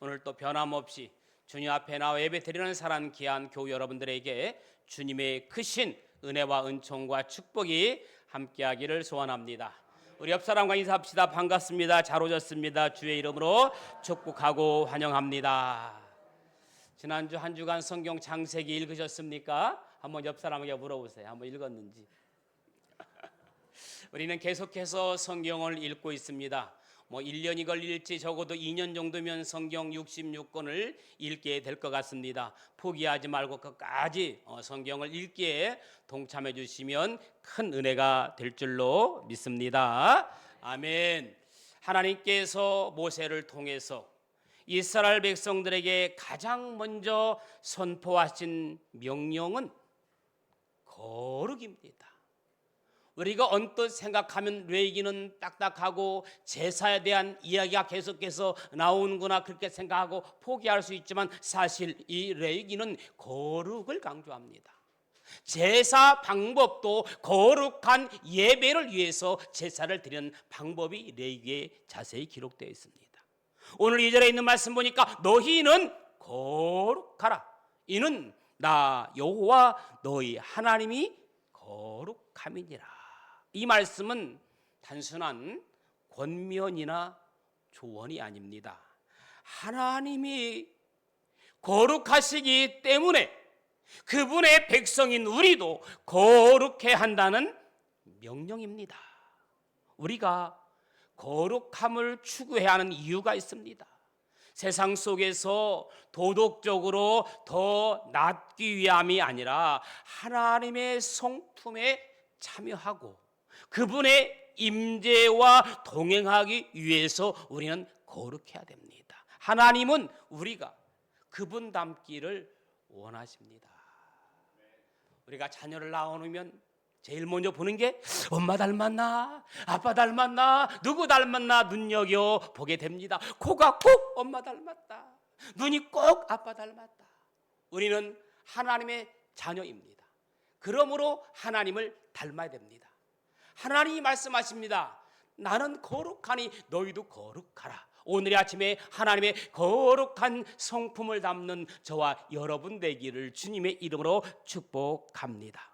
오늘 또 변함없이 주님 앞에 나와 예배드리는 사랑하는 귀한 교우 여러분들에게 주님의 크신 은혜와 은총과 축복이 함께하기를 소원합니다. 우리 옆 사람과 인사합시다. 반갑습니다. 잘 오셨습니다. 주의 이름으로 축복하고 환영합니다. 지난주 한 주간 성경 창세기 읽으셨습니까? 한번 옆 사람에게 물어보세요. 한번 읽었는지. 우리는 계속해서 성경을 읽고 있습니다. 1년이 걸릴지 적어도 2년 정도면 성경 66권을 읽게 될 것 같습니다. 포기하지 말고 끝까지 성경을 읽기에 동참해 주시면 큰 은혜가 될 줄로 믿습니다. 아멘. 하나님께서 모세를 통해서 이스라엘 백성들에게 가장 먼저 선포하신 명령은 거룩입니다. 우리가 언뜻 생각하면 레위기는 딱딱하고 제사에 대한 이야기가 계속해서 나오는구나 그렇게 생각하고 포기할 수 있지만 사실 이 레위기는 거룩을 강조합니다. 제사 방법도 거룩한 예배를 위해서 제사를 드리는 방법이 레위기에 자세히 기록되어 있습니다. 오늘 2절에 있는 말씀 보니까 너희는 거룩하라. 이는 나 여호와 너희 하나님이 거룩함이니라. 이 말씀은 단순한 권면이나 조언이 아닙니다. 하나님이 거룩하시기 때문에 그분의 백성인 우리도 거룩해야 한다는 명령입니다. 우리가 거룩함을 추구해야 하는 이유가 있습니다. 세상 속에서 도덕적으로 더 낫기 위함이 아니라 하나님의 성품에 참여하고 그분의 임재와 동행하기 위해서 우리는 거룩해야 됩니다. 하나님은 우리가 그분 닮기를 원하십니다. 우리가 자녀를 낳아놓으면 제일 먼저 보는 게 엄마 닮았나 아빠 닮았나 누구 닮았나 눈여겨보게 됩니다. 코가 꼭 엄마 닮았다, 눈이 꼭 아빠 닮았다. 우리는 하나님의 자녀입니다. 그러므로 하나님을 닮아야 됩니다. 하나님이 말씀하십니다. 나는 거룩하니 너희도 거룩하라. 오늘 아침에 하나님의 거룩한 성품을 담는 저와 여러분 되기를 주님의 이름으로 축복합니다.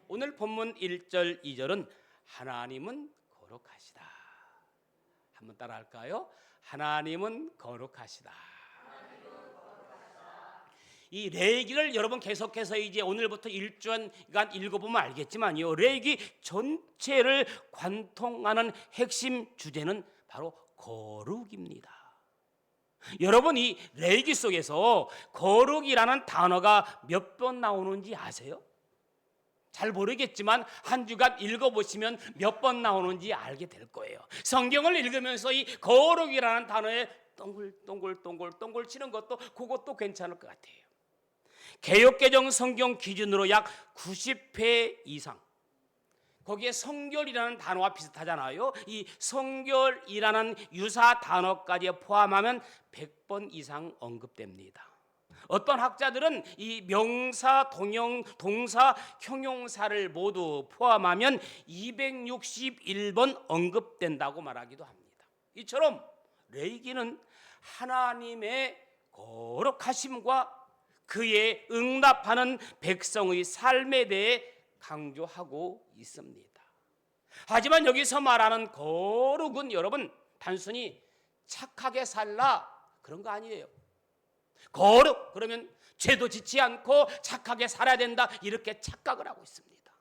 오늘 본문 1절 2절은 하나님은 거룩하시다. 한번 따라 할까요? 하나님은 거룩하시다. 이 레위기를 여러분 계속해서 이제 오늘부터 1주간 읽어보면 알겠지만요, 레위기 전체를 관통하는 핵심 주제는 바로 거룩입니다. 여러분 이 레위기 속에서 거룩이라는 단어가 몇 번 나오는지 아세요? 잘 모르겠지만 한 주간 읽어보시면 몇 번 나오는지 알게 될 거예요. 성경을 읽으면서 이 거룩이라는 단어에 동글 치는 것도 그것도 괜찮을 것 같아요. 개역개정 성경 기준으로 약 90회 이상, 거기에 성결이라는 단어와 비슷하잖아요. 이 성결이라는 유사 단어까지 포함하면 100번 이상 언급됩니다. 어떤 학자들은 이 명사, 동사, 형용사를 모두 포함하면 261번 언급된다고 말하기도 합니다. 이처럼 레위기는 하나님의 거룩하심과 그에 응답하는 백성의 삶에 대해 강조하고 있습니다. 하지만 여기서 말하는 거룩은 여러분 단순히 착하게 살라 그런 거 아니에요. 거룩 그러면 죄도 짓지 않고 착하게 살아야 된다 이렇게 착각을 하고 있습니다.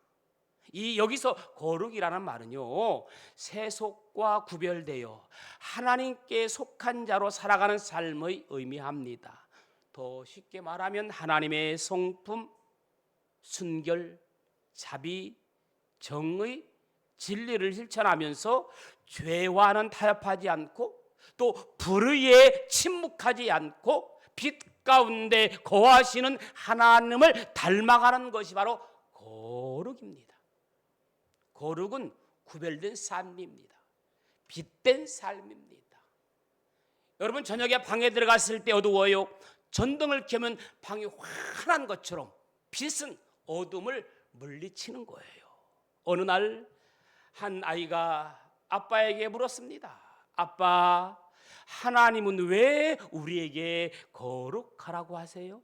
이 여기서 거룩이라는 말은요, 세속과 구별되어 하나님께 속한 자로 살아가는 삶의 의미합니다. 더 쉽게 말하면 하나님의 성품, 순결, 자비, 정의, 진리를 실천하면서 죄와는 타협하지 않고 또 불의에 침묵하지 않고 빛 가운데 거하시는 하나님을 닮아가는 것이 바로 거룩입니다. 거룩은 구별된 삶입니다. 빛된 삶입니다. 여러분 저녁에 방에 들어갔을 때 어두워요. 전등을 켜면 방이 환한 것처럼 빛은 어둠을 물리치는 거예요. 어느 날 한 아이가 아빠에게 물었습니다. 아빠, 하나님은 왜 우리에게 거룩하라고 하세요?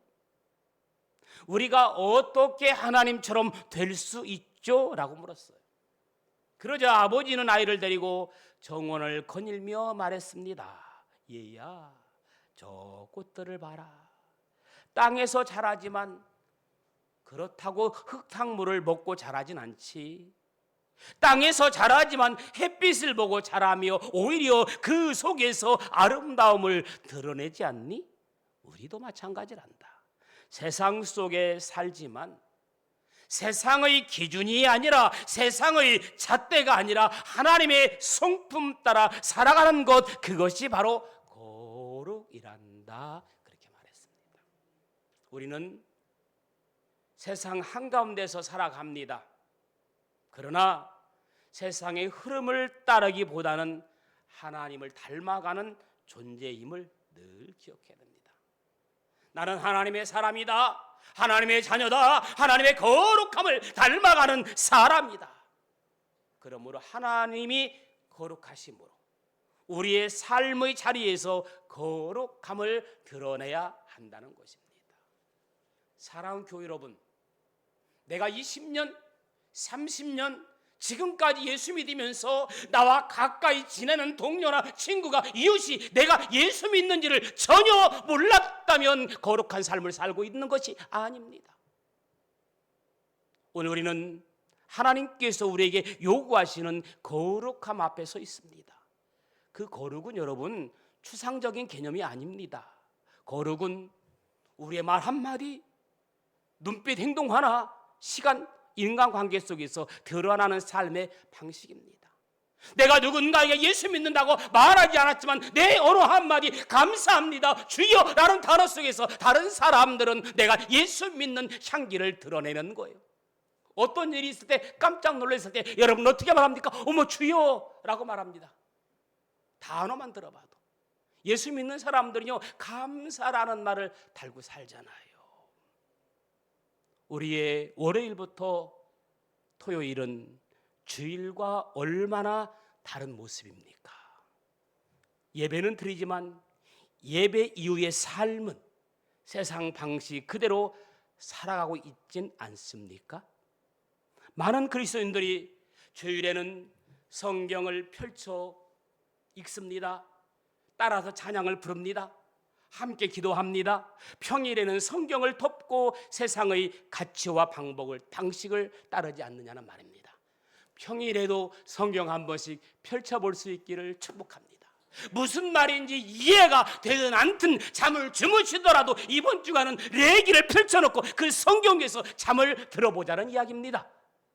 우리가 어떻게 하나님처럼 될 수 있죠? 라고 물었어요. 그러자 아버지는 아이를 데리고 정원을 거닐며 말했습니다. 얘야, 저 꽃들을 봐라. 땅에서 자라지만 그렇다고 흙탕물을 먹고 자라진 않지. 땅에서 자라지만 햇빛을 보고 자라며 오히려 그 속에서 아름다움을 드러내지 않니? 우리도 마찬가지란다. 세상 속에 살지만 세상의 기준이 아니라, 세상의 잣대가 아니라 하나님의 성품 따라 살아가는 것, 그것이 바로 거룩이란다. 그렇게 말했습니다. 우리는 세상 한가운데서 살아갑니다. 그러나 세상의 흐름을 따르기보다는 하나님을 닮아가는 존재임을 늘 기억해야 됩니다. 나는 하나님의 사람이다. 하나님의 자녀다. 하나님의 거룩함을 닮아가는 사람이다. 그러므로 하나님이 거룩하심으로 우리의 삶의 자리에서 거룩함을 드러내야 한다는 것입니다. 사랑하는 교회 여러분, 내가 20년, 30년 지금까지 예수 믿으면서 나와 가까이 지내는 동료나 친구가, 이웃이 내가 예수 믿는지를 전혀 몰랐다면 거룩한 삶을 살고 있는 것이 아닙니다. 오늘 우리는 하나님께서 우리에게 요구하시는 거룩함 앞에 서 있습니다. 그 거룩은 여러분 추상적인 개념이 아닙니다. 거룩은 우리의 말 한마디, 눈빛 행동 하나, 시간, 인간관계 속에서 드러나는 삶의 방식입니다. 내가 누군가에게 예수 믿는다고 말하지 않았지만 내 언어 한마디, 감사합니다, 주여 라는 단어 속에서 다른 사람들은 내가 예수 믿는 향기를 드러내는 거예요. 어떤 일이 있을 때, 깜짝 놀랐을 때 여러분 어떻게 말합니까? 어머 주여 라고 말합니다. 단어만 들어봐도. 예수 믿는 사람들은요, 감사라는 말을 달고 살잖아요. 우리의 월요일부터 토요일은 주일과 얼마나 다른 모습입니까? 예배는 드리지만 예배 이후의 삶은 세상 방식 그대로 살아가고 있진 않습니까? 많은 그리스도인들이 주일에는 성경을 펼쳐 읽습니다. 따라서 찬양을 부릅니다. 함께 기도합니다. 평일에는 성경을 덮고 세상의 가치와 방식을 따르지 않느냐는 말입니다. 평일에도 성경 한 번씩 펼쳐볼 수 있기를 축복합니다. 무슨 말인지 이해가 되든 않든 잠을 주무시더라도 이번 주간은 레기를 펼쳐놓고 그 성경에서 잠을 들어보자는 이야기입니다.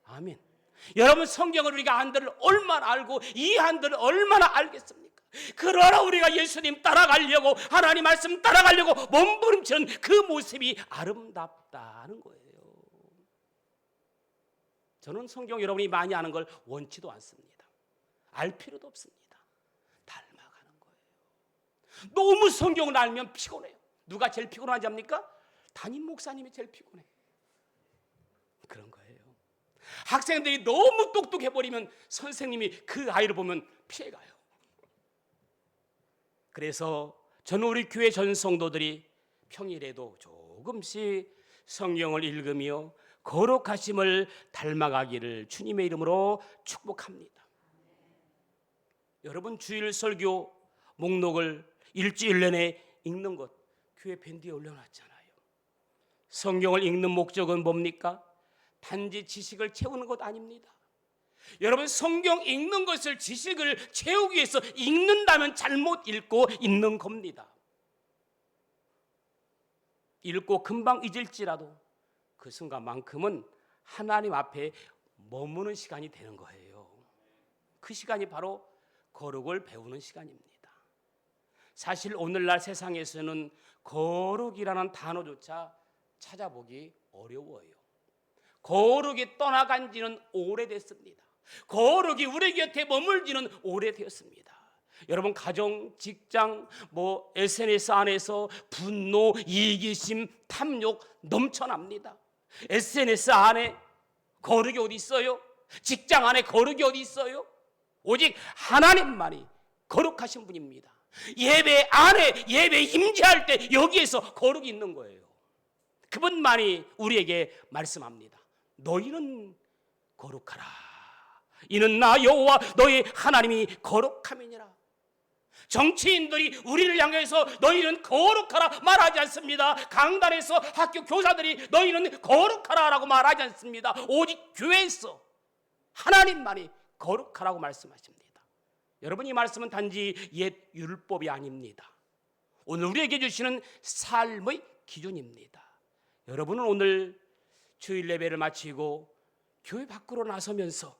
아멘. 여러분, 성경을 우리가 한들 얼마나 알고 이 한들 얼마나 알겠습니까? 그러나 우리가 예수님 따라가려고, 하나님 말씀 따라가려고 몸부림치는 그 모습이 아름답다는 거예요. 저는 성경 여러분이 많이 아는 걸 원치도 않습니다. 알 필요도 없습니다. 닮아가는 거예요. 너무 성경을 알면 피곤해요. 누가 제일 피곤하지 합니까? 담임 목사님이 제일 피곤해요. 그런 거예요. 학생들이 너무 똑똑해버리면 선생님이 그 아이를 보면 피해가요. 그래서 저는 우리 교회 전 성도들이 평일에도 조금씩 성경을 읽으며 거룩하심을 닮아가기를 주님의 이름으로 축복합니다. 여러분, 주일 설교 목록을 일주일 내내 읽는 것 교회 밴드에 올려놨잖아요. 성경을 읽는 목적은 뭡니까? 단지 지식을 채우는 것 아닙니다. 여러분, 성경 읽는 것을 지식을 채우기 위해서 읽는다면 잘못 읽고 있는 겁니다. 읽고 금방 잊을지라도 그 순간만큼은 하나님 앞에 머무는 시간이 되는 거예요. 그 시간이 바로 거룩을 배우는 시간입니다. 사실 오늘날 세상에서는 거룩이라는 단어조차 찾아보기 어려워요. 거룩이 떠나간 지는 오래됐습니다. 거룩이 우리 곁에 머물지는 오래되었습니다. 여러분, 가정, 직장, SNS 안에서 분노, 이기심, 탐욕 넘쳐납니다. SNS 안에 거룩이 어디 있어요? 직장 안에 거룩이 어디 있어요? 오직 하나님만이 거룩하신 분입니다. 예배 안에, 예배 임재할 때 여기에서 거룩이 있는 거예요. 그분만이 우리에게 말씀합니다. 너희는 거룩하라. 이는 나 여호와 너희 하나님이 거룩함이니라. 정치인들이 우리를 향해서 너희는 거룩하라 말하지 않습니다. 강단에서 학교 교사들이 너희는 거룩하라 라고 말하지 않습니다. 오직 교회에서 하나님만이 거룩하라고 말씀하십니다. 여러분, 이 말씀은 단지 옛 율법이 아닙니다. 오늘 우리에게 주시는 삶의 기준입니다. 여러분은 오늘 주일 예배를 마치고 교회 밖으로 나서면서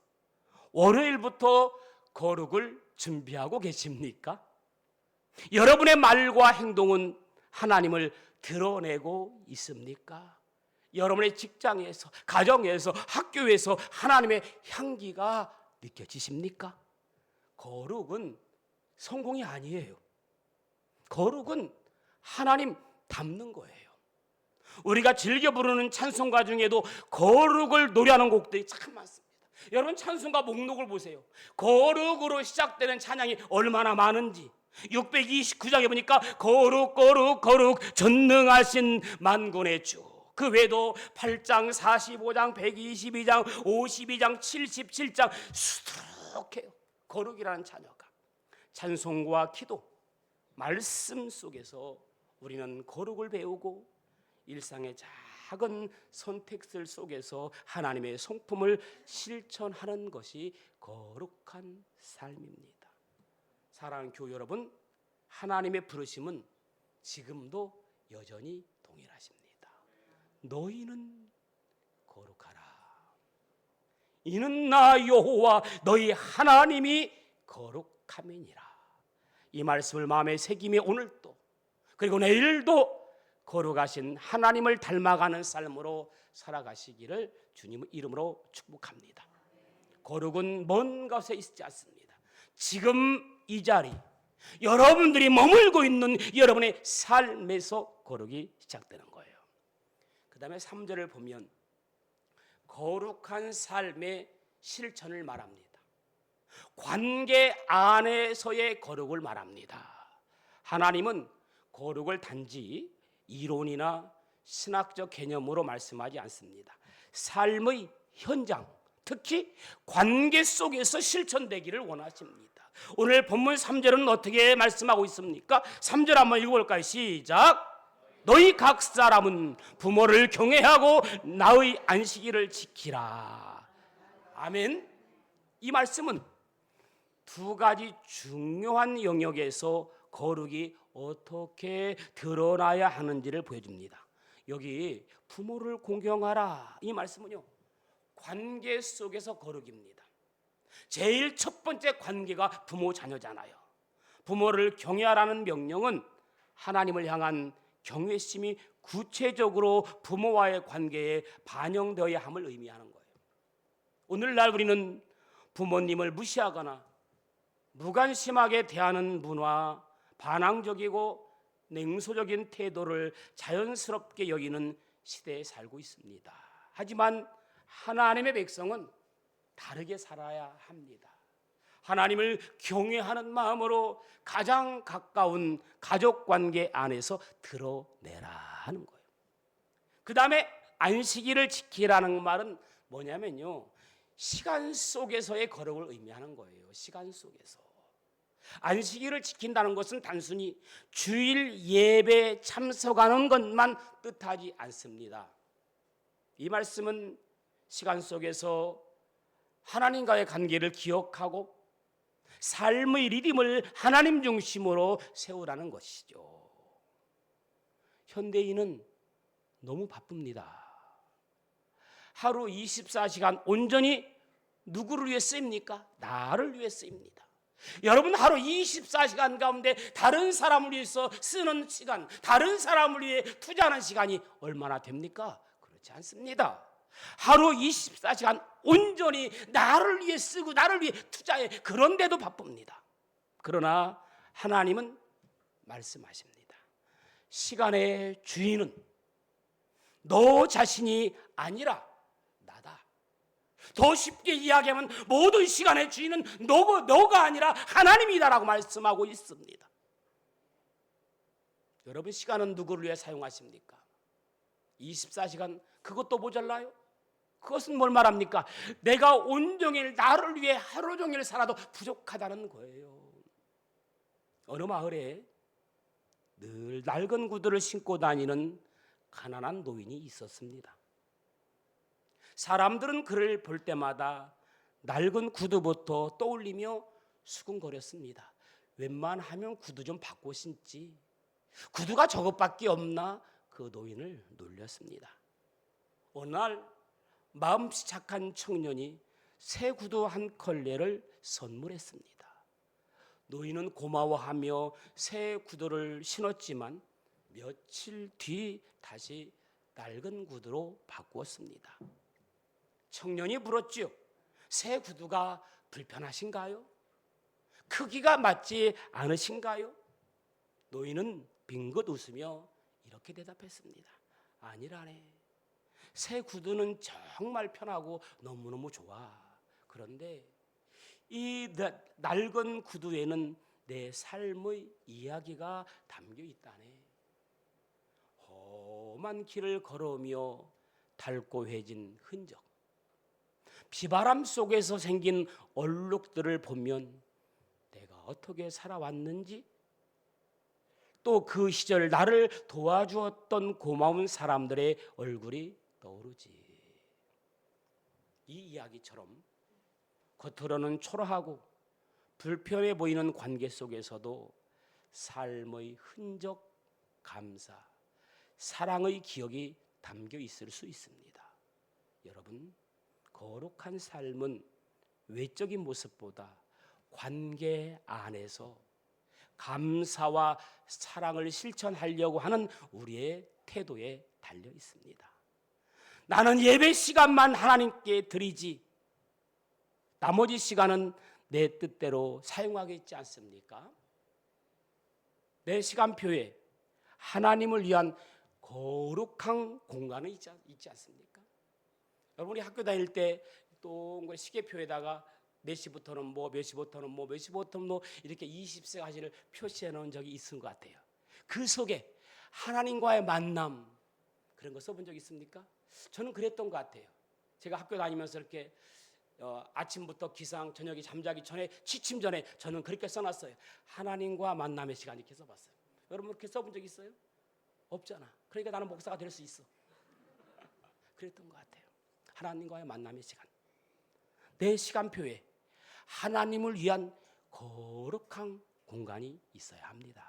월요일부터 거룩을 준비하고 계십니까? 여러분의 말과 행동은 하나님을 드러내고 있습니까? 여러분의 직장에서, 가정에서, 학교에서 하나님의 향기가 느껴지십니까? 거룩은 성공이 아니에요. 거룩은 하나님 닮는 거예요. 우리가 즐겨 부르는 찬송가 중에도 거룩을 노래하는 곡들이 참 많습니다. 여러분, 찬송가 목록을 보세요. 거룩으로 시작되는 찬양이 얼마나 많은지. 629장에 보니까 거룩 거룩 거룩 전능하신 만군의 주. 그 외에도 8장, 45장, 122장, 52장, 77장 수두룩해요. 거룩이라는 찬양가. 찬송과 기도, 말씀 속에서 우리는 거룩을 배우고 일상의 작은 선택들 속에서 하나님의 성품을 실천하는 것이 거룩한 삶입니다. 사랑하는 교우 여러분, 하나님의 부르심은 지금도 여전히 동일하십니다. 너희는 거룩하라. 이는 나 여호와 너희 하나님이 거룩함이니라. 이 말씀을 마음에 새기며 오늘도 그리고 내일도 거룩하신 하나님을 닮아가는 삶으로 살아가시기를 주님 이름으로 축복합니다. 거룩은 먼 곳에 있지 않습니다. 지금 이 자리, 여러분들이 머물고 있는 여러분의 삶에서 거룩이 시작되는 거예요. 그 다음에 3절을 보면 거룩한 삶의 실천을 말합니다. 관계 안에서의 거룩을 말합니다. 하나님은 거룩을 단지 이론이나 신학적 개념으로 말씀하지 않습니다. 삶의 현장, 특히 관계 속에서 실천되기를 원하십니다. 오늘 본문 3절은 어떻게 말씀하고 있습니까? 3절 한번 읽어볼까요? 시작! 너희 각 사람은 부모를 경외하고 나의 안식일을 지키라. 아멘. 이 말씀은 두 가지 중요한 영역에서 거룩이 어떻게 드러나야 하는지를 보여줍니다. 여기 부모를 공경하라, 이 말씀은요, 관계 속에서 거룩입니다. 제일 첫 번째 관계가 부모 자녀잖아요. 부모를 경외하라는 명령은 하나님을 향한 경외심이 구체적으로 부모와의 관계에 반영되어야 함을 의미하는 거예요. 오늘날 우리는 부모님을 무시하거나 무관심하게 대하는 문화, 반항적이고 냉소적인 태도를 자연스럽게 여기는 시대에 살고 있습니다. 하지만 하나님의 백성은 다르게 살아야 합니다. 하나님을 경외하는 마음으로 가장 가까운 가족관계 안에서 드러내라 하는 거예요. 그 다음에 안식일을 지키라는 말은 뭐냐면요, 시간 속에서의 거룩을 의미하는 거예요. 시간 속에서. 안식일을 지킨다는 것은 단순히 주일 예배에 참석하는 것만 뜻하지 않습니다. 이 말씀은 시간 속에서 하나님과의 관계를 기억하고 삶의 리듬을 하나님 중심으로 세우라는 것이죠. 현대인은 너무 바쁩니다. 하루 24시간 온전히 누구를 위해 쓰입니까? 나를 위해 쓰입니다. 여러분, 하루 24시간 가운데 다른 사람을 위해서 쓰는 시간, 다른 사람을 위해 투자하는 시간이 얼마나 됩니까? 그렇지 않습니다. 하루 24시간 온전히 나를 위해 쓰고 나를 위해 투자해. 그런데도 바쁩니다. 그러나 하나님은 말씀하십니다. 시간의 주인은 너 자신이 아니라 나다. 더 쉽게 이야기하면 모든 시간의 주인은 너가 아니라 하나님이다라고 말씀하고 있습니다. 여러분 시간은 누구를 위해 사용하십니까? 24시간 그것도 모자라요? 그것은 뭘 말합니까? 내가 온종일 나를 위해 하루 종일 살아도 부족하다는 거예요. 어느 마을에 늘 낡은 구두를 신고 다니는 가난한 노인이 있었습니다. 사람들은 그를 볼 때마다 낡은 구두부터 떠올리며 수군거렸습니다. 웬만하면 구두 좀 바꿔 신지. 구두가 저것밖에 없나? 그 노인을 놀렸습니다. 어느 날 마음씨 착한 청년이 새 구두 한 컬레를 선물했습니다. 노인은 고마워하며 새 구두를 신었지만 며칠 뒤 다시 낡은 구두로 바꾸었습니다. 청년이 물었지요. 새 구두가 불편하신가요? 크기가 맞지 않으신가요? 노인은 빙긋 웃으며 이렇게 대답했습니다. 아니라네. 새 구두는 정말 편하고 너무너무 좋아. 그런데 이 낡은 구두에는 내 삶의 이야기가 담겨 있다네. 험한 길을 걸으며 닳고해진 흔적, 비바람 속에서 생긴 얼룩들을 보면 내가 어떻게 살아왔는지, 또 그 시절 나를 도와주었던 고마운 사람들의 얼굴이 떠오르지. 이 이야기처럼 겉으로는 초라하고 불편해 보이는 관계 속에서도 삶의 흔적, 감사, 사랑의 기억이 담겨 있을 수 있습니다. 여러분, 거룩한 삶은 외적인 모습보다 관계 안에서 감사와 사랑을 실천하려고 하는 우리의 태도에 달려 있습니다. 나는 예배 시간만 하나님께 드리지 나머지 시간은 내 뜻대로 사용하겠지 않습니까? 내 시간표에 하나님을 위한 거룩한 공간이 있지 않습니까? 여러분이 학교 다닐 때 또 시계표에다가 몇 시부터는 뭐, 몇 시부터는 뭐, 몇 시부터는 뭐 이렇게 20세까지를 표시해 놓은 적이 있은 것 같아요. 그 속에 하나님과의 만남 그런 거 써본 적 있습니까? 저는 그랬던 것 같아요. 제가 학교 다니면서 이렇게 아침부터 기상, 저녁에 잠자기 전에, 취침 전에 저는 그렇게 써놨어요. 하나님과 만남의 시간 이렇게 써봤어요. 여러분 그렇게 써본 적 있어요? 없잖아. 그러니까 나는 목사가 될 수 있어. 그랬던 것 같아요. 하나님과의 만남의 시간. 내 시간표에 하나님을 위한 거룩한 공간이 있어야 합니다.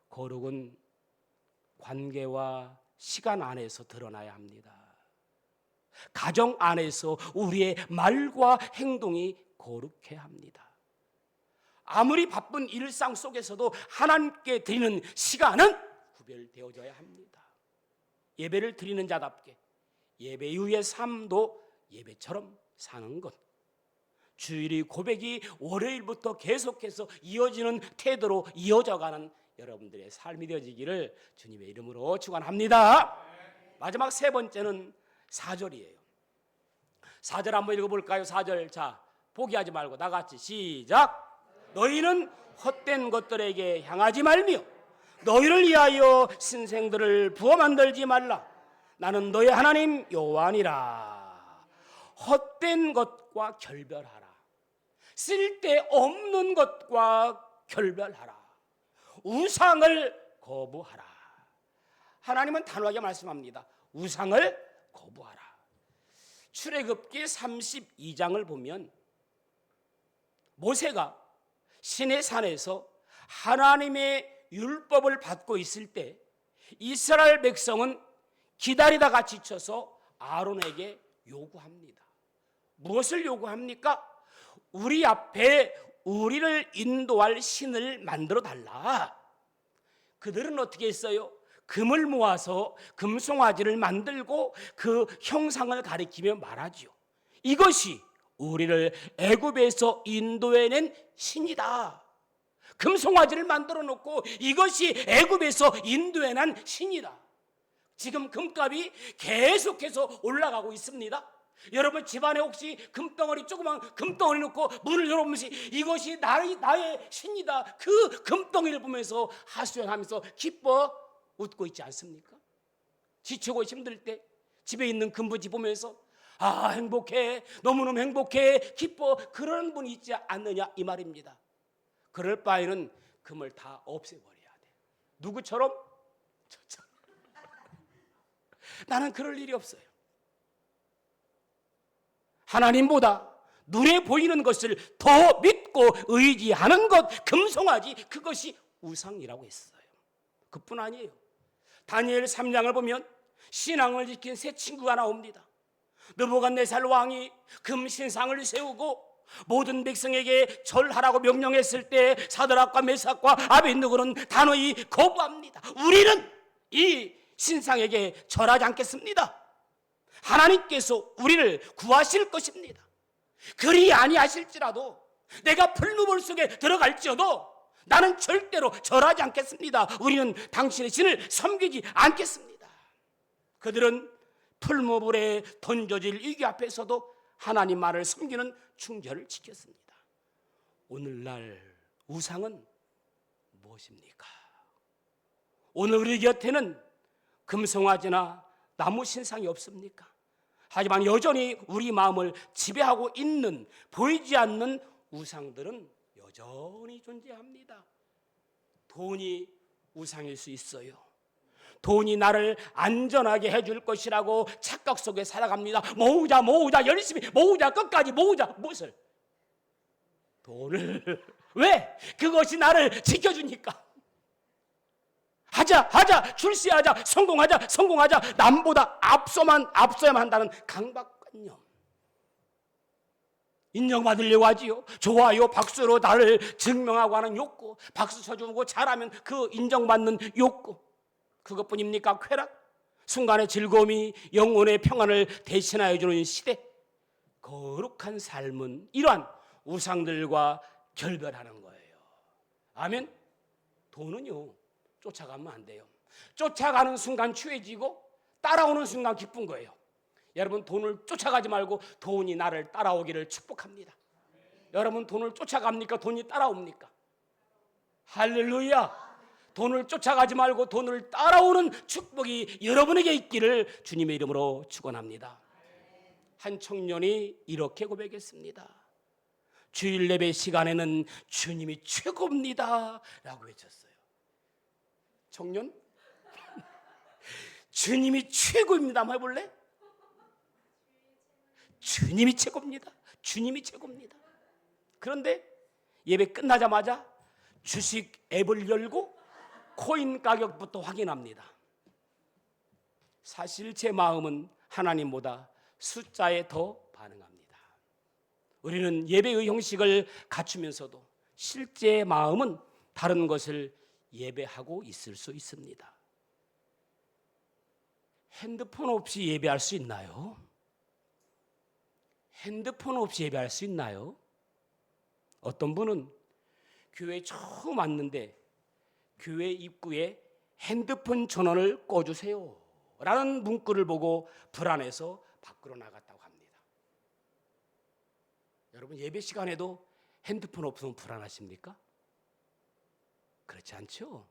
거룩은 관계와 시간 안에서 드러나야 합니다. 가정 안에서 우리의 말과 행동이 거룩해야 합니다. 아무리 바쁜 일상 속에서도 하나님께 드리는 시간은 구별되어져야 합니다. 예배를 드리는 자답게 예배 이후의 삶도 예배처럼 사는 것, 주일이 고백이 월요일부터 계속해서 이어지는 태도로 이어져가는 여러분들의 삶이 되어지기를 주님의 이름으로 축원합니다. 마지막 세 번째는 4절이에요. 4절 한번 읽어볼까요? 4절. 자, 포기하지 말고 나같이 시작. 너희는 헛된 것들에게 향하지 말며 너희를 위하여 신생들을 부어 만들지 말라. 나는 너희 하나님 여호와니라. 헛된 것과 결별하라. 쓸데없는 것과 결별하라. 우상을 거부하라. 하나님은 단호하게 말씀합니다. 우상을 거부하라. 출애굽기 32장을 보면 모세가 시내산에서 하나님의 율법을 받고 있을 때 이스라엘 백성은 기다리다가 지쳐서 아론에게 요구합니다. 무엇을 요구합니까? 우리 앞에 우리를 인도할 신을 만들어 달라. 그들은 어떻게 했어요? 금을 모아서 금송아지를 만들고 그 형상을 가리키며 말하지요. 이것이 우리를 애굽에서 인도해낸 신이다. 금송아지를 만들어 놓고 이것이 애굽에서 인도해낸 신이다. 지금 금값이 계속해서 올라가고 있습니다. 여러분 집안에 혹시 금덩어리, 조그만 금덩어리 놓고 문을 열어보면서 이것이 나의 신이다, 그 금덩이를 보면서 하소연하면서 기뻐 웃고 있지 않습니까? 지치고 힘들 때 집에 있는 금부지 보면서 아, 행복해, 너무너무 행복해, 기뻐, 그런 분이 있지 않느냐 이 말입니다. 그럴 바에는 금을 다 없애버려야 돼. 누구처럼? 저처럼. 나는 그럴 일이 없어요. 하나님보다 눈에 보이는 것을 더 믿고 의지하는 것, 금송아지, 그것이 우상이라고 했어요. 그뿐 아니에요. 다니엘 3장을 보면 신앙을 지킨 세 친구가 나옵니다. 느부갓네살 왕이 금신상을 세우고 모든 백성에게 절하라고 명령했을 때 사드락과 메삭과 아벳느고는 단호히 거부합니다. 우리는 이 신상에게 절하지 않겠습니다. 하나님께서 우리를 구하실 것입니다. 그리 아니하실지라도 내가 풀무불 속에 들어갈지어도 나는 절대로 절하지 않겠습니다. 우리는 당신의 신을 섬기지 않겠습니다. 그들은 풀무불에 던져질 위기 앞에서도 하나님 말을 섬기는 충절을 지켰습니다. 오늘날 우상은 무엇입니까? 오늘 우리 곁에는 금송아지나 나무 신상이 없습니까? 하지만 여전히 우리 마음을 지배하고 있는, 보이지 않는 우상들은 여전히 존재합니다. 돈이 우상일 수 있어요. 돈이 나를 안전하게 해줄 것이라고 착각 속에 살아갑니다. 모으자, 열심히 모으자, 끝까지 모으자. 무엇을? 돈을. 왜? 그것이 나를 지켜주니까. 하자, 출세하자, 성공하자, 남보다 앞서야만 한다는 강박관념. 인정받으려고 하지요. 좋아요, 박수로 나를 증명하고 하는 욕구, 박수 쳐주고 잘하면 그 인정받는 욕구, 그것뿐입니까? 쾌락, 순간의 즐거움이 영혼의 평안을 대신하여 주는 시대. 거룩한 삶은 이러한 우상들과 결별하는 거예요. 아멘. 돈은요, 쫓아가면 안 돼요. 쫓아가는 순간 추해지고 따라오는 순간 기쁜 거예요. 여러분, 돈을 쫓아가지 말고 돈이 나를 따라오기를 축복합니다. 여러분, 돈을 쫓아갑니까? 돈이 따라옵니까? 할렐루야. 돈을 쫓아가지 말고 돈을 따라오는 축복이 여러분에게 있기를 주님의 이름으로 축원합니다. 한 청년이 이렇게 고백했습니다. 주일 예배 시간에는 주님이 최고입니다 라고 외쳤어요. 청년? 주님이 최고입니다 한번 해볼래? 주님이 최고입니다. 주님이 최고입니다. 그런데 예배 끝나자마자 주식 앱을 열고 코인 가격부터 확인합니다. 사실 제 마음은 하나님보다 숫자에 더 반응합니다. 우리는 예배의 형식을 갖추면서도 실제 마음은 다른 것을 예배하고 있을 수 있습니다. 핸드폰 없이 예배할 수 있나요? 핸드폰 없이 예배할 수 있나요? 어떤 분은 교회에 처음 왔는데 교회 입구에 핸드폰 전원을 꺼주세요 라는 문구를 보고 불안해서 밖으로 나갔다고 합니다. 여러분, 예배 시간에도 핸드폰 없으면 불안하십니까? 그렇지 않죠?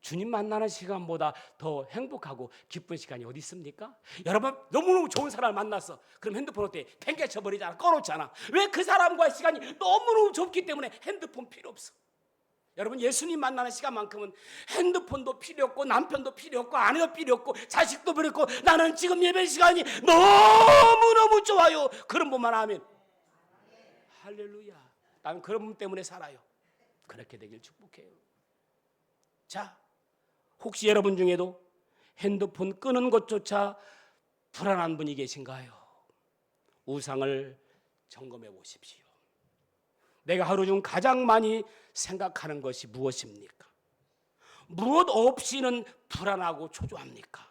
주님 만나는 시간보다 더 행복하고 기쁜 시간이 어디 있습니까? 여러분, 너무너무 좋은 사람을 만났어. 그럼 핸드폰 어때? 팽개쳐버리잖아. 꺼놓잖아. 왜? 그 사람과의 시간이 너무너무 좁기 때문에 핸드폰 필요 없어. 여러분, 예수님 만나는 시간만큼은 핸드폰도 필요 없고 남편도 필요 없고 아내도 필요 없고 자식도 필요 없고 나는 지금 예배 시간이 너무너무 좋아요. 그런 분만 하면 할렐루야. 나는 그런 분 때문에 살아요. 그렇게 되길 축복해요. 자, 혹시 여러분 중에도 핸드폰 끄는 것조차 불안한 분이 계신가요? 우상을 점검해 보십시오. 내가 하루 중 가장 많이 생각하는 것이 무엇입니까? 무엇 없이는 불안하고 초조합니까?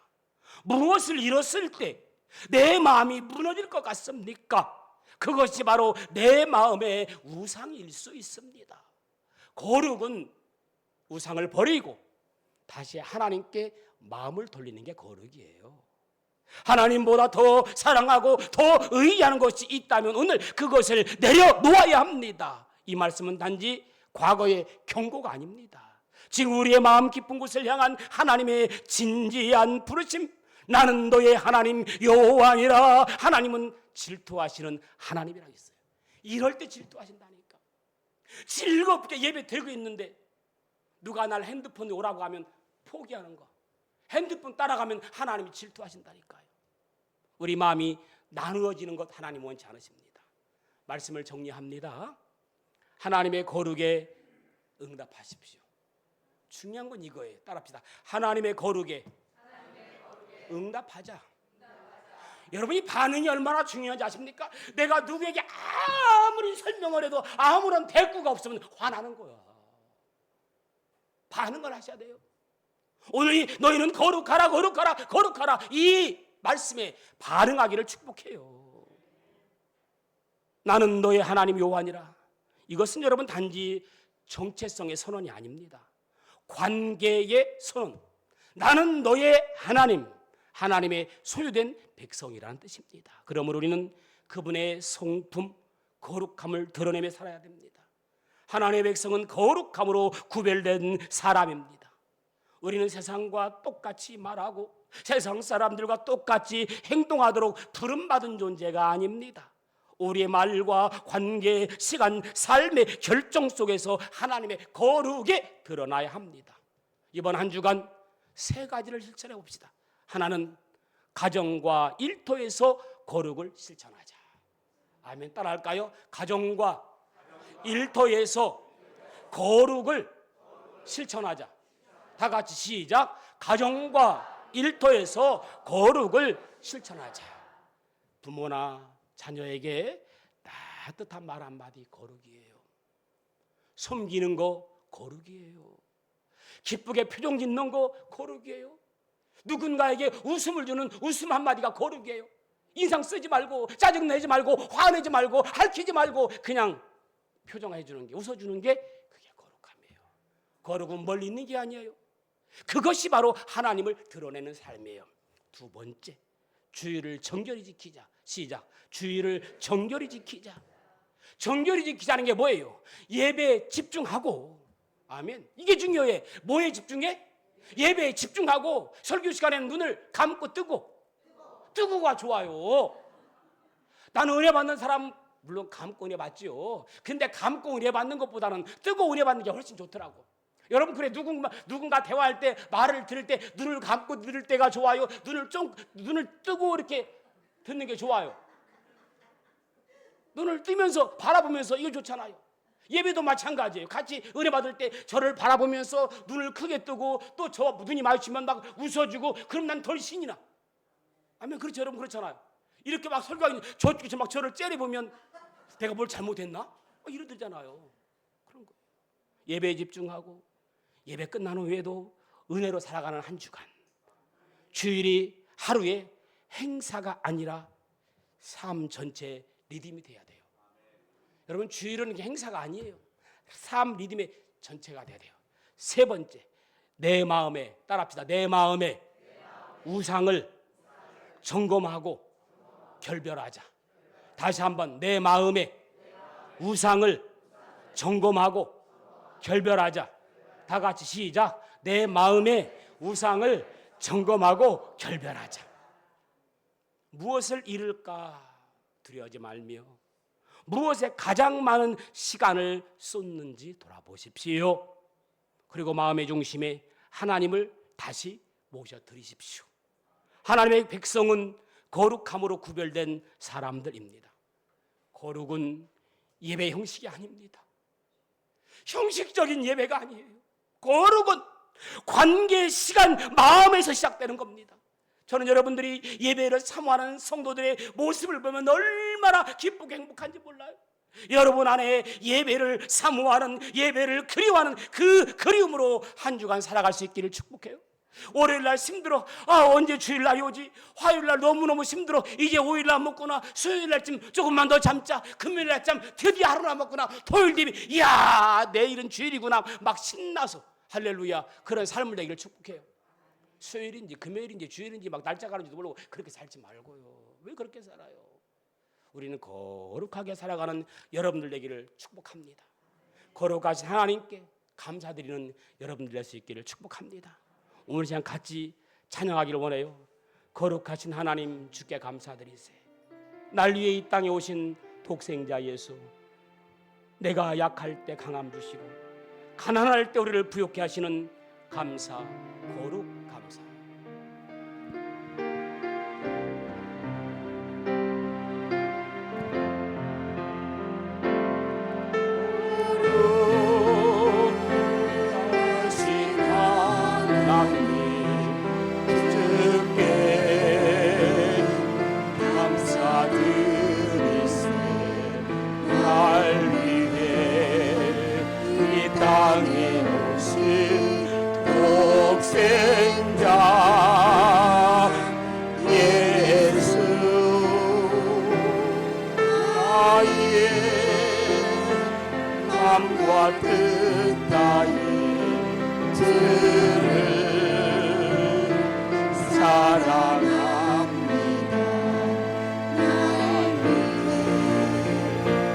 무엇을 잃었을 때 내 마음이 무너질 것 같습니까? 그것이 바로 내 마음의 우상일 수 있습니다. 거룩은 우상을 버리고 다시 하나님께 마음을 돌리는 게 거룩이에요. 하나님보다 더 사랑하고 더 의지하는 것이 있다면 오늘 그것을 내려놓아야 합니다. 이 말씀은 단지 과거의 경고가 아닙니다. 지금 우리의 마음 깊은 곳을 향한 하나님의 진지한 부르심, 나는 너의 하나님 여호와니라. 하나님은 질투하시는 하나님이라고 했어요. 이럴 때 질투하신다니까. 즐겁게 예배 드리고 있는데 누가 날 핸드폰에 오라고 하면 포기하는 거, 핸드폰 따라가면 하나님이 질투하신다니까요. 우리 마음이 나누어지는 것 하나님 원치 않으십니다. 말씀을 정리합니다. 하나님의 거룩에 응답하십시오. 중요한 건 이거예요. 따라합시다. 하나님의 거룩에 응답하자. 여러분이 반응이 얼마나 중요한지 아십니까? 내가 누구에게 아무리 설명을 해도 아무런 대꾸가 없으면 화나는 거야. 반응을 하셔야 돼요. 오늘 너희는 거룩하라 거룩하라 거룩하라, 이 말씀에 반응하기를 축복해요. 나는 너의 하나님 여호와니라. 이것은 여러분 단지 정체성의 선언이 아닙니다. 관계의 선언. 나는 너의 하나님, 하나님의 소유된 백성이라는 뜻입니다. 그러므로 우리는 그분의 성품, 거룩함을 드러내며 살아야 됩니다. 하나님의 백성은 거룩함으로 구별된 사람입니다. 우리는 세상과 똑같이 말하고 세상 사람들과 똑같이 행동하도록 부름받은 존재가 아닙니다. 우리의 말과 관계, 시간, 삶의 결정 속에서 하나님의 거룩에 드러나야 합니다. 이번 한 주간 세 가지를 실천해 봅시다. 하나는 가정과 일터에서 거룩을 실천하자. 아멘. 따라할까요? 가정과 일터에서 거룩을 실천하자. 다 같이 시작. 가정과 일터에서 거룩을 실천하자. 부모나 자녀에게 따뜻한 말 한마디 거룩이에요. 섬기는 거 거룩이에요. 기쁘게 표정 짓는 거 거룩이에요. 누군가에게 웃음을 주는 웃음 한마디가 거룩이에요. 인상 쓰지 말고 짜증내지 말고 화내지 말고 핥히지 말고 그냥 표정해 주는 게, 웃어주는 게 그게 거룩함이에요. 거룩은 멀리 있는 게 아니에요. 그것이 바로 하나님을 드러내는 삶이에요. 두 번째, 주의를 정결히 지키자. 시작. 주의를 정결히 지키자. 정결히 지키자는 게 뭐예요? 예배에 집중하고. 아멘. 이게 중요해. 뭐에 집중해? 예배에 집중하고 설교 시간에는 눈을 감고 뜨고가 좋아요. 나는 은혜 받는 사람 물론 감고 은혜 받지요. 근데 감고 은혜 받는 것보다는 뜨고 은혜 받는 게 훨씬 좋더라고. 여러분, 그래, 누군가 대화할 때, 말을 들을 때 눈을 감고 들을 때가 좋아요? 눈을 뜨고 이렇게 듣는 게 좋아요? 눈을 뜨면서 바라보면서 이거 좋잖아요. 예배도 마찬가지예요. 같이 은혜 받을 때 저를 바라보면서 눈을 크게 뜨고 또 저 눈이 마주치면 막 웃어주고, 그럼 난 덜 신이 나. 아멘. 그렇죠, 여러분. 그렇잖아요. 이렇게 막 설교하기 저쪽에서 막 저를 째려보면 내가 뭘 잘못했나? 이러잖아요. 그런 거. 예배에 집중하고 예배 끝난 후에도 은혜로 살아가는 한 주간. 주일이 하루의 행사가 아니라 삶 전체 리듬이 돼야 돼요. 여러분, 주일은 행사가 아니에요. 삶 리듬의 전체가 돼야 돼요. 세 번째, 내 마음에, 따라합시다. 내 마음에 우상을 점검하고 결별하자. 다시 한번, 내 마음에 우상을 점검하고 결별하자. 다 같이 시작. 내 마음에 우상을 점검하고 결별하자. 무엇을 잃을까 두려워하지 말며 무엇에 가장 많은 시간을 쏟는지 돌아보십시오. 그리고 마음의 중심에 하나님을 다시 모셔드리십시오. 하나님의 백성은 거룩함으로 구별된 사람들입니다. 거룩은 예배 형식이 아닙니다. 형식적인 예배가 아니에요. 거룩은 관계, 시간, 마음에서 시작되는 겁니다. 저는 여러분들이 예배를 사모하는 성도들의 모습을 보면 얼마나 기쁘고 행복한지 몰라요. 여러분 안에 예배를 사모하는, 예배를 그리워하는 그 그리움으로 한 주간 살아갈 수 있기를 축복해요. 월요일날 힘들어. 언제 주일날이 오지? 화요일날 너무너무 힘들어. 이제 5일날 먹구나. 수요일날쯤 조금만 더 잠자. 금요일날쯤 드디어 하루 남았구나. 토요일 되면 이야, 내일은 주일이구나. 막 신나서 할렐루야, 그런 삶을 되기를 축복해요. 수요일인지 금요일인지 주일인지 막 날짜 가는지도 모르고 그렇게 살지 말고요. 왜 그렇게 살아요? 우리는 거룩하게 살아가는 여러분들 되기를 축복합니다. 거룩하신 하나님께 감사드리는 여러분들 될 수 있기를 축복합니다. 오늘 시간 같이 찬양하기를 원해요. 거룩하신 하나님 주께 감사드리세. 날 위해 이 땅에 오신 독생자 예수, 내가 약할 때 강함 주시고 가난할 때 우리를 부욕케 하시는 감사, 거룩 감사. 거룩하신 하나님 주께 감사드리세. 날 위해 이 땅에 오신 독생자 예수, 나의 맘과 뜻 다해 주를 사랑합니다. 나를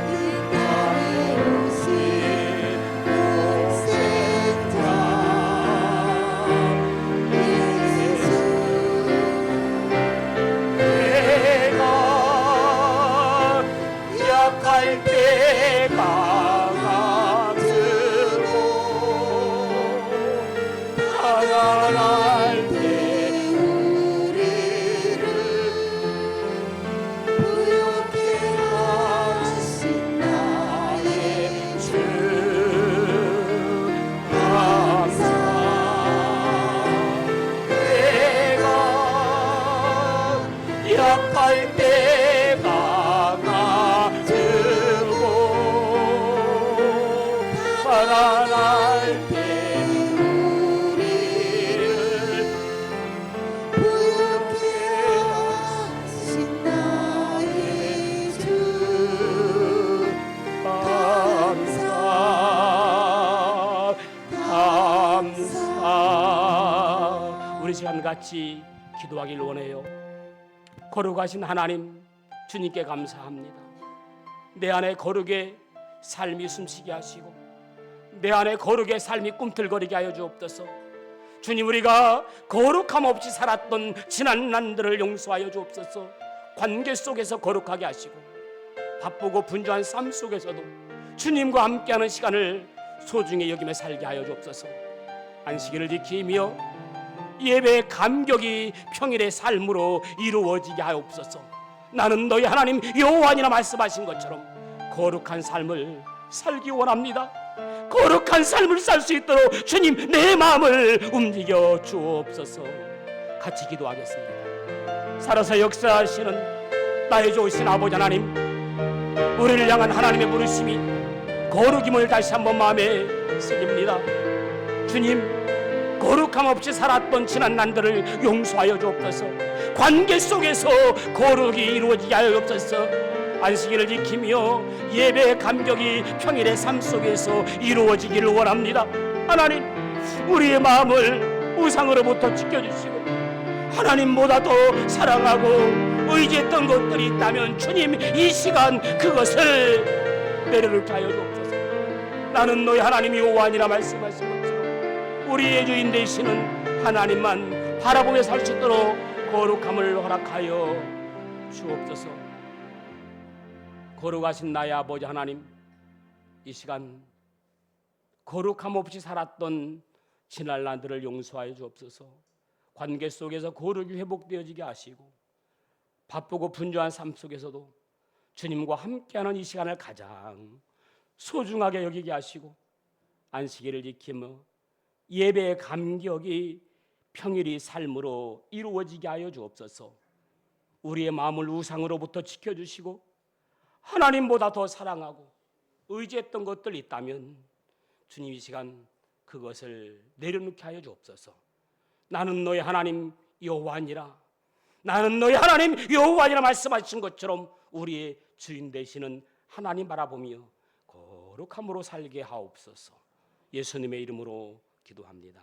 이 땅에 오신 독생자 예수, 내가 약할 때 강함주고 가난할 때 우리를 부욕케 하신 나의 주 감사. 내가 약할 때 강함주고 가난할 때 우리를 부욕케 하신 나의 주 감사, 감사. 우리 시간 같이 기도하길 원해요. 거룩하신 하나님 주님께 감사합니다. 내 안에 거룩의 삶이 숨쉬게 하시고 내 안에 거룩의 삶이 꿈틀거리게 하여 주옵소서. 주님, 우리가 거룩함 없이 살았던 지난 난들을 용서하여 주옵소서. 관계 속에서 거룩하게 하시고 바쁘고 분주한 삶 속에서도 주님과 함께하는 시간을 소중히 여기며 살게 하여 주옵소서. 안식일을 지키며 예배의 감격이 평일의 삶으로 이루어지게 하옵소서. 나는 너희 하나님 여호와니라 말씀하신 것처럼 거룩한 삶을 살기 원합니다. 거룩한 삶을 살 수 있도록 주님 내 마음을 움직여 주옵소서. 같이 기도하겠습니다. 살아서 역사하시는 나의 좋으신 아버지 하나님, 우리를 향한 하나님의 부르심이 거룩임을 다시 한번 마음에 새깁니다. 주님, 거룩함 없이 살았던 지난 난들을 용서하여 주옵소서. 관계 속에서 거룩이 이루어지게 하여 주옵소서. 안식일을 지키며 예배의 감격이 평일의 삶 속에서 이루어지기를 원합니다. 하나님, 우리의 마음을 우상으로부터 지켜주시고 하나님보다 더 사랑하고 의지했던 것들이 있다면 주님, 이 시간 그것을 내려놓게 하여 주옵소서. 나는 너희 하나님 여호와니라 말씀하신 것처럼 우리의 주인 되시는 하나님만 바라보며 살 수 있도록 거룩함을 허락하여 주옵소서. 거룩하신 나의 아버지 하나님, 이 시간 거룩함 없이 살았던 지난 날들을 용서하여 주옵소서. 관계 속에서 거룩이 회복되어지게 하시고 바쁘고 분주한 삶 속에서도 주님과 함께하는 이 시간을 가장 소중하게 여기게 하시고 안식일을 지키며 예배의 감격이 평일이 삶으로 이루어지게 하여 주옵소서. 우리의 마음을 우상으로부터 지켜주시고 하나님보다 더 사랑하고 의지했던 것들 있다면 주님, 이 시간 그것을 내려놓게 하여 주옵소서. 나는 너희 하나님 여호와니라, 나는 너희 하나님 여호와니라 말씀하신 것처럼 우리의 주인 되시는 하나님 바라보며 거룩함으로 살게 하옵소서. 예수님의 이름으로 기도합니다.